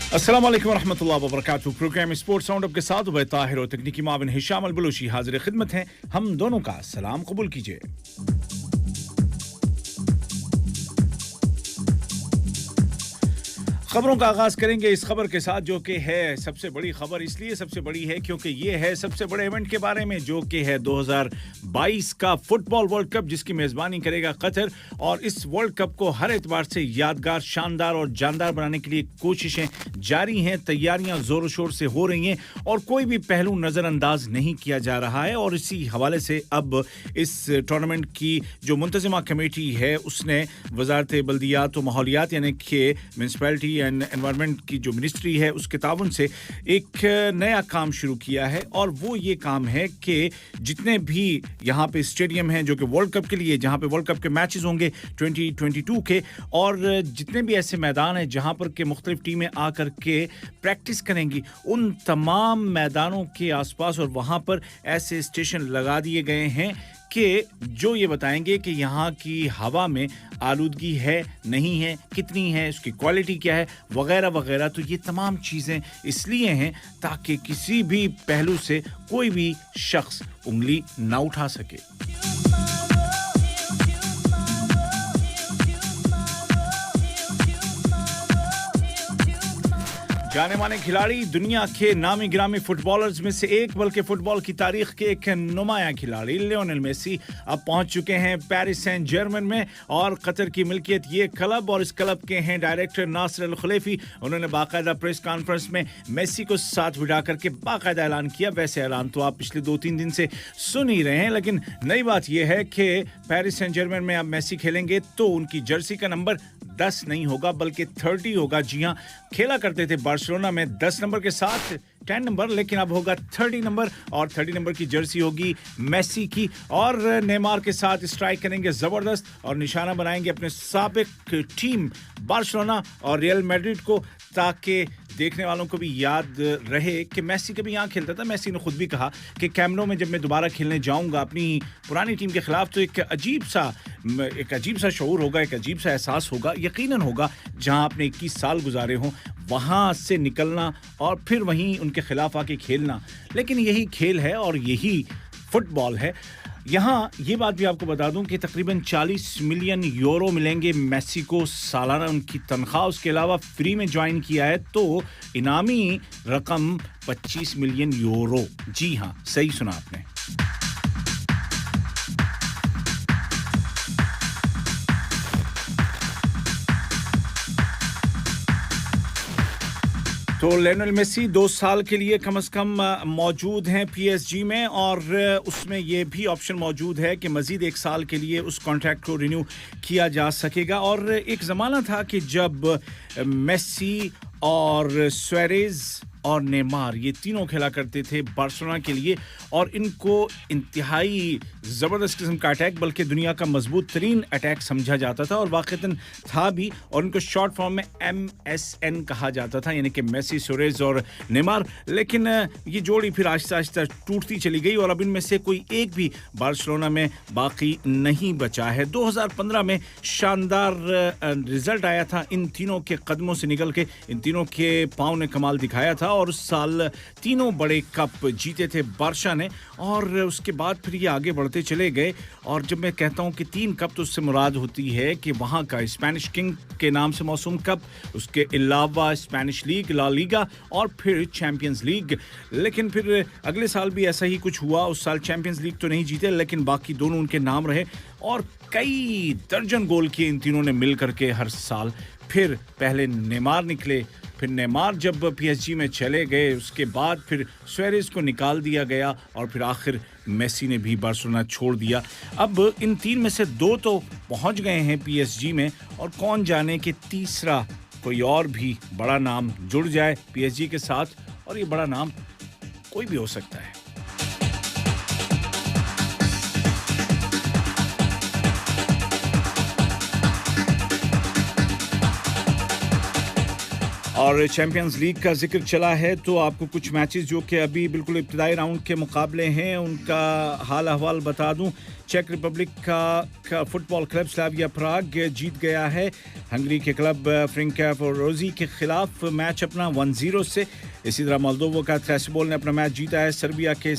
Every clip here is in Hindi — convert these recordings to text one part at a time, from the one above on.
अस्सलाम वालेकुम रहमतुल्लाहि व बरकातहू। प्रोग्राम स्पोर्ट्स साउंड अप के साथ उबैद ताहिर और तकनीकी माविन हिशाम अल बलूची हाजिर खिदमत हैं। हम दोनों का सलाम कबूल कीजिए। खबरों का आगाज करेंगे इस खबर के साथ जो कि है सबसे बड़ी खबर। इसलिए सबसे बड़ी है क्योंकि ये है सबसे बड़े इवेंट के बारे में जो कि है 2022 का फुटबॉल वर्ल्ड कप, जिसकी मेजबानी करेगा कतर। और इस वर्ल्ड कप को हर एतबार से यादगार, शानदार और जानदार बनाने के लिए कोशिशें जारी हैं, तैयारियां जोरों शोर से हो रही हैं और कोई भी पहलू नजरअंदाज नहीं किया जा रहा है। और इसी हवाले से अब इस टूर्नामेंट की जो मुंतजिमा कमेटी है उसने वजारत बल्दियात व माहौलियात यानी कि म्यूनिसिपैलिटी एंड एनवायरनमेंट की जो मिनिस्ट्री है उसके ताउन से एक नया काम शुरू किया है। और वो ये काम है कि जितने भी यहाँ पे स्टेडियम हैं जो कि वर्ल्ड कप के लिए, जहाँ पे वर्ल्ड कप के मैचेस होंगे 2022 के, और जितने भी ऐसे मैदान हैं जहाँ पर के मुख्तलिफ टीमें आकर के प्रैक्टिस करेंगी, उन तमाम मैदानों के आसपास और वहाँ पर ऐसे स्टेशन लगा दिए गए हैं कि जो ये बताएंगे कि यहाँ की हवा में आलूदगी है, नहीं है, कितनी है, उसकी क्वालिटी क्या है, वगैरह वगैरह। तो ये तमाम चीज़ें इसलिए हैं ताकि किसी भी पहलू से कोई भी शख्स उंगली ना उठा सके। जाने माने खिलाड़ी, दुनिया के नामी गिरामी फुटबॉलर्स में से एक, बल्कि फुटबॉल की तारीख के एक नुमाया खिलाड़ी लियोनेल मेसी अब पहुंच चुके हैं पेरिस सेंट जर्मन में। और कतर की मिल्कियत ये क्लब और इस क्लब के हैं डायरेक्टर नासिर अल खलीफी। उन्होंने बाकायदा प्रेस कॉन्फ्रेंस में मेसी को साथ बिठा करके बाकायदा ऐलान किया। वैसे ऐलान तो आप पिछले 2-3 दिन से सुन ही रहे हैं, लेकिन नई बात यह है कि पेरिस सेंट जर्मन में अब मेसी खेलेंगे तो उनकी जर्सी का नंबर 10 नहीं होगा बल्कि 30 होगा। जी हां, खेला करते थे बार्सिलोना में 10 नंबर के साथ 10 नंबर, लेकिन अब होगा 30 नंबर और 30 नंबर की जर्सी होगी मेसी की। और नेमार के साथ स्ट्राइक करेंगे जबरदस्त और निशाना बनाएंगे अपने साबिक टीम बार्सिलोना और रियल मैड्रिड को, ताकि देखने वालों को भी याद रहे कि मेसी कभी यहाँ खेलता था। मेसी ने खुद भी कहा कि कैम्प नो में जब मैं दोबारा खेलने जाऊंगा अपनी पुरानी टीम के खिलाफ तो एक अजीब सा शऊर होगा, एक अजीब सा एहसास होगा, यकीनन होगा। जहां आपने 21 साल गुजारे हों वहां से निकलना और फिर वहीं उनके खिलाफ आके खेलना, लेकिन यही खेल है और यही फुटबॉल है। यहाँ ये बात भी आपको बता दूं कि तकरीबन 40 मिलियन यूरो मिलेंगे मेसी को सालाना उनकी तनख्वाह। उसके अलावा फ्री में ज्वाइन किया है तो इनामी रकम 25 मिलियन यूरो। जी हाँ, सही सुना आपने। तो लियोनेल मेसी 2 साल के लिए कम से कम मौजूद हैं पीएसजी में, और उसमें ये भी ऑप्शन मौजूद है कि मजीद 1 साल के लिए उस कॉन्ट्रैक्ट को रिन्यू किया जा सकेगा। और एक ज़माना था कि जब मेसी और सुआरेज और नेमार ये तीनों खेला करते थे बार्सिलोना के लिए, और इनको इंतहाई ज़बरदस्त किस्म का अटैक, बल्कि दुनिया का मजबूत तरीन अटैक समझा जाता था और वाक़ईतन था भी। और इनको शॉर्ट फॉर्म में MSN कहा जाता था, यानी कि मेसी, सुआरेज और नेमार। लेकिन ये जोड़ी फिर आहिस्ता आहिस्ता टूटती चली गई और अब इनमें से कोई एक भी बार्सिलोना में बाकी नहीं बचा है। 2015 में शानदार रिजल्ट आया था इन तीनों के कदमों से निकल के, इन तीनों के पाँव ने कमाल दिखाया था और उस साल तीनों बड़े कप जीते थे बार्शा ने। और उसके बाद फिर ये आगे बढ़ते चले गए। और जब मैं कहता हूँ कि 3 कप तो उससे मुराद होती है कि वहाँ का स्पेनिश किंग के नाम से मौसूम कप, उसके अलावा स्पेनिश लीग, ला लीगा और फिर चैंपियंस लीग। लेकिन फिर अगले साल भी ऐसा ही कुछ हुआ। उस साल चैंपियंस लीग तो नहीं जीते, लेकिन बाकी दोनों उनके नाम रहे और कई दर्जन गोल किए इन तीनों ने मिल करके हर साल। फिर पहले नेमार निकले, फिर नेमार जब पीएसजी में चले गए उसके बाद फिर सुआरेज को निकाल दिया गया और फिर आखिर मेसी ने भी बार्सिलोना छोड़ दिया। अब इन 3 में से 2 तो पहुंच गए हैं पीएसजी में, और कौन जाने कि तीसरा कोई और भी बड़ा नाम जुड़ जाए पीएसजी के साथ, और ये बड़ा नाम कोई भी हो सकता है। और चैंपियंस लीग का जिक्र चला है तो आपको कुछ मैचेस जो कि अभी बिल्कुल इब्तिदाई राउंड के मुकाबले हैं उनका हाल अहवाल बता दूं। चेक रिपब्लिक का फुटबॉल क्लब स्लाविया प्राग जीत गया है हंगरी के क्लब फ्रेंकफुरोजी के खिलाफ मैच अपना 1-0 से। इसी तरह मोल्दोवा का त्रेसबोल ने अपना मैच जीता है सर्बिया के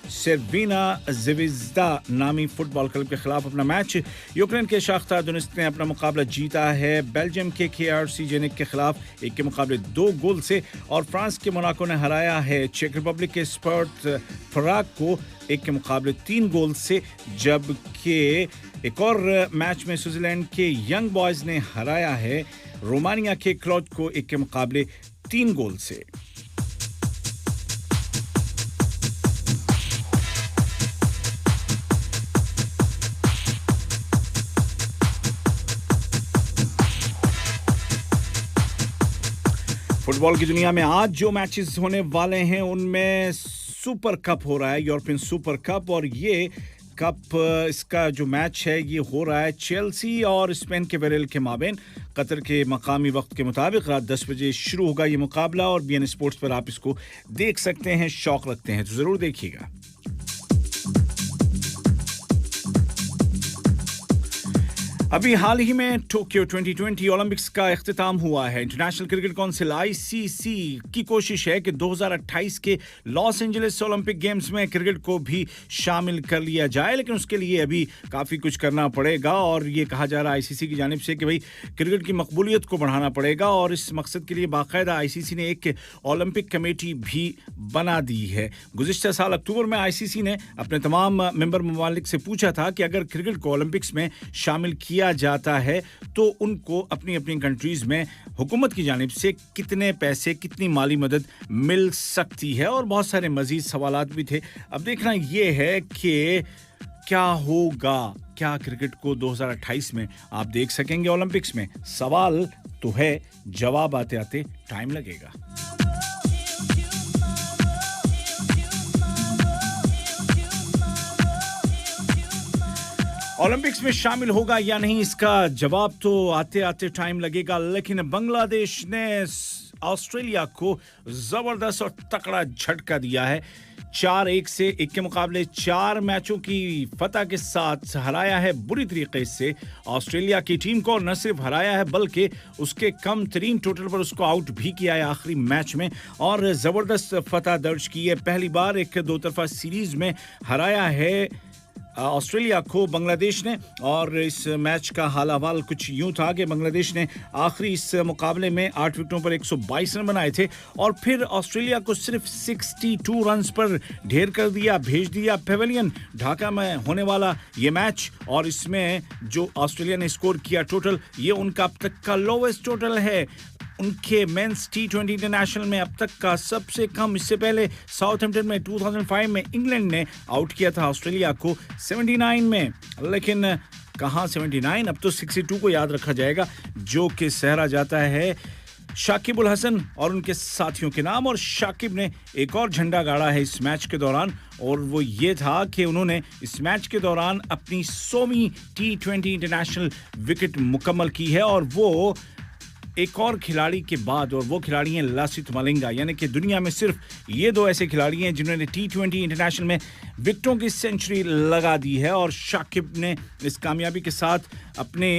सर्विना ज़ेविज़दा नामी फुटबॉल क्लब के खिलाफ अपना मैच। यूक्रेन के शाख्तार दोनेत्स्क ने अपना मुकाबला जीता है बेल्जियम के केआरसी जेनिक के खिलाफ 1 के मुकाबले 2 गोल से। और फ्रांस के मोनाको ने हराया है चेक रिपब्लिक के स्पर्ट प्राग को 1 के मुकाबले 3 गोल से। जबकि एक और मैच में स्विट्जरलैंड के यंग बॉयज ने हराया है रोमानिया के क्लॉज को 1 के मुकाबले 3 गोल से। फुटबॉल की दुनिया में आज जो मैचेस होने वाले हैं उनमें सुपर कप हो रहा है, यूरोपियन सुपर कप। और ये कप इसका जो मैच है ये हो रहा है चेल्सी और स्पेन के वेरेल के माबेन। कतर के मकामी वक्त के मुताबिक रात 10 बजे शुरू होगा ये मुकाबला और बीएन स्पोर्ट्स पर आप इसको देख सकते हैं। शौक रखते हैं तो ज़रूर देखिएगा। अभी हाल ही में टोक्यो 2020 ओलंपिक्स का इख्तिताम हुआ है। इंटरनेशनल क्रिकेट काउंसिल आईसीसी की कोशिश है कि 2028 के लॉस एंजलिस ओलंपिक गेम्स में क्रिकेट को भी शामिल कर लिया जाए, लेकिन उसके लिए अभी काफ़ी कुछ करना पड़ेगा। और ये कहा जा रहा है आईसीसी की जानिब से कि भाई क्रिकेट की मकबूलियत को बढ़ाना पड़ेगा और इस मकसद के लिए बाकायदा आईसीसी ने एक ओलंपिक कमेटी भी बना दी है। गुज़िश्ता साल अक्टूबर में आईसीसी ने अपने तमाम मेंबर ममालिक से पूछा था कि अगर क्रिकेट को ओलंपिक्स में शामिल किया जाता है तो उनको अपनी अपनी कंट्रीज में हुकूमत की जानिब से कितने पैसे, कितनी माली मदद मिल सकती है और बहुत सारे मजीद सवालात भी थे। अब देखना ये है कि क्या होगा, क्या क्रिकेट को 2028 में आप देख सकेंगे ओलंपिक्स में। सवाल तो है, जवाब आते आते टाइम लगेगा। ओलंपिक्स में शामिल होगा या नहीं इसका जवाब तो आते आते टाइम लगेगा, लेकिन बांग्लादेश ने ऑस्ट्रेलिया को जबरदस्त और तकड़ा झटका दिया है। 4-1 से 1 के मुकाबले 4 मैचों की फतह के साथ हराया है बुरी तरीके से ऑस्ट्रेलिया की टीम को। और न सिर्फ हराया है बल्कि उसके कम तरीन टोटल पर उसको आउट भी किया है आखिरी मैच में और जबरदस्त फतह दर्ज की है। पहली बार एक 2 तरफा सीरीज में हराया है ऑस्ट्रेलिया को बांग्लादेश ने। और इस मैच का हाल अहवाल कुछ यूं था कि बांग्लादेश ने आखिरी इस मुकाबले में 8 विकेटों पर 122 रन बनाए थे और फिर ऑस्ट्रेलिया को सिर्फ 62 रन्स पर ढेर कर दिया, भेज दिया पेवेलियन ढाका में होने वाला ये मैच। और इसमें जो ऑस्ट्रेलिया ने स्कोर किया टोटल, ये उनका अब तक का लोवेस्ट टोटल है। उनके मेंस टी20 इंटरनेशनल में अब तक का सबसे कम। इससे पहले साउथहैम्पटन में 2005 में इंग्लैंड ने आउट किया था ऑस्ट्रेलिया को 79 में, लेकिन कहां 79, अब तो 62 को याद रखा जाएगा जो कि सहरा जाता है शाकिब उल हसन और उनके साथियों के नाम। और शाकिब ने एक और झंडा गाड़ा है इस मैच के दौरान और वो ये था कि उन्होंने इस मैच के दौरान अपनी 100वीं टी20 इंटरनेशनल विकेट मुकम्मल की है। और वो एक और खिलाड़ी के बाद, और वो खिलाड़ी हैं लासिथ मलिंगा, यानी कि दुनिया में सिर्फ ये 2 ऐसे खिलाड़ी हैं जिन्होंने टी20 इंटरनेशनल में विकेटों की सेंचुरी लगा दी है। और शाकिब ने इस कामयाबी के साथ अपने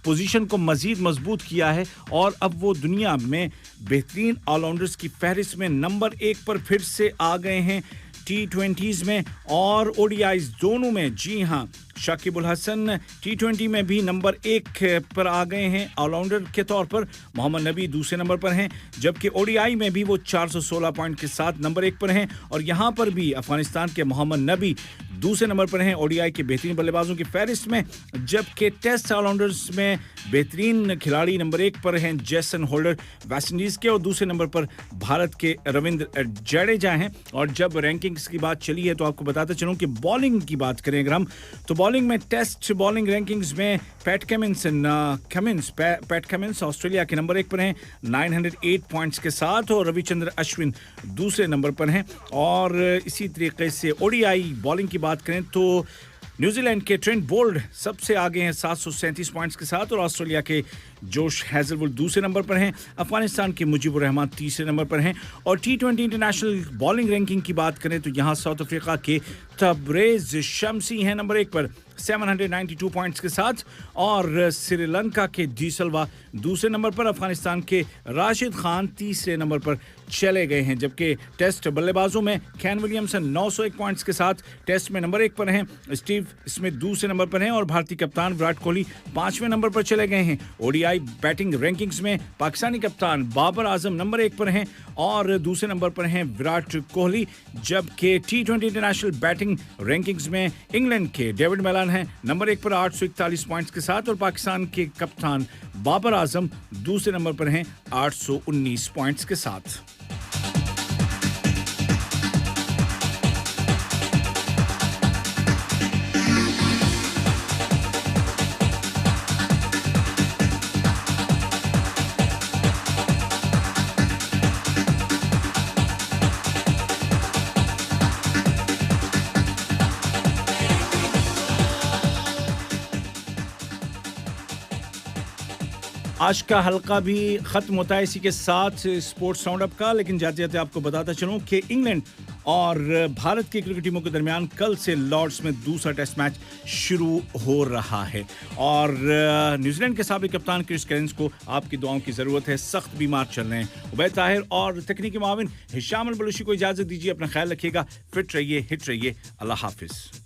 पोजीशन को मजीद मजबूत किया है और अब वो दुनिया में बेहतरीन ऑलराउंडर्स की फहरिस्त में नंबर 1 पर फिर से आ गए हैं टी20s में और ओडीआईज दोनों में। जी हाँ, शाकिब उल हसन टी20 में भी नंबर 1 पर आ गए हैं ऑलराउंडर के तौर पर। मोहम्मद नबी दूसरे नंबर पर हैं, जबकि ओडीआई में भी वो 416 पॉइंट के साथ नंबर 1 पर हैं। और यहाँ पर भी अफगानिस्तान के मोहम्मद नबी दूसरे नंबर पर हैं ओडीआई के बेहतरीन बल्लेबाजों की फहरिस्त में, जबकि टेस्ट ऑलराउंडर्स में बेहतरीन खिलाड़ी नंबर 1 पर हैं जेसन होल्डर वेस्ट इंडीज के और दूसरे नंबर पर भारत के रविंद्र जडेजा हैं। और जब रैंकिंग्स की बात चली है तो आपको बताते चलूं कि बॉलिंग की बात करें अगर हम, तो बॉलिंग में टेस्ट बॉलिंग रैंकिंग्स में पैट कमिंस ऑस्ट्रेलिया के नंबर 1 पर हैं 908 पॉइंट्स के साथ और रविचंद्र अश्विन दूसरे नंबर पर हैं। और इसी तरीके से ओडीआई बॉलिंग की बात करें तो न्यूजीलैंड के ट्रेंट बोल्ट सबसे आगे हैं 737 पॉइंट्स के साथ और ऑस्ट्रेलिया के जोश हैजलवुड दूसरे नंबर पर हैं। अफगानिस्तान के मुजीबुर रहमान तीसरे नंबर पर हैं और टी20 इंटरनेशनल बॉलिंग रैंकिंग की बात करें तो यहां साउथ अफ्रीका के तबरेज शम्सी हैं नंबर 1 पर 792 पॉइंट्स के साथ और श्रीलंका के डी सिल्वा दूसरे नंबर पर। अफगानिस्तान के राशिद खान तीसरे नंबर पर चले गए हैं, जबकि टेस्ट बल्लेबाजों में कैन विलियमसन 901 पॉइंट्स के साथ टेस्ट में नंबर 1 पर हैं। स्टीव स्मिथ दूसरे नंबर पर हैं और भारतीय कप्तान विराट कोहली 5वें नंबर पर चले गए हैं। ओडीआई बैटिंग रैंकिंग्स में पाकिस्तानी कप्तान बाबर आजम नंबर 1 पर हैं और दूसरे नंबर पर हैं विराट कोहली, जबकि टी20 इंटरनेशनल बैटिंग रैंकिंग्स में इंग्लैंड के डेविड मेलान हैं नंबर 1 पर 841 पॉइंट्स के साथ और पाकिस्तान के कप्तान बाबर आजम दूसरे नंबर पर हैं 819 पॉइंट्स के साथ। आज का हल्का भी खत्म होता है इसी के साथ स्पोर्ट्स राउंड अप का, लेकिन जाते जाते आपको बताता चलूं कि इंग्लैंड और भारत की क्रिकेट टीमों के दरमियान कल से लॉर्ड्स में दूसरा टेस्ट मैच शुरू हो रहा है और न्यूजीलैंड के साबिक कप्तान क्रिस कैरेंस को आपकी दुआओं की जरूरत है, सख्त बीमार चल रहे हैं। उबैद ताहिर और तकनीकी माविन हिशाम अल बलूची को इजाजत दीजिए, अपना ख्याल रखिएगा, फिट रहिए, हिट रहिए, अल्लाह हाफिज।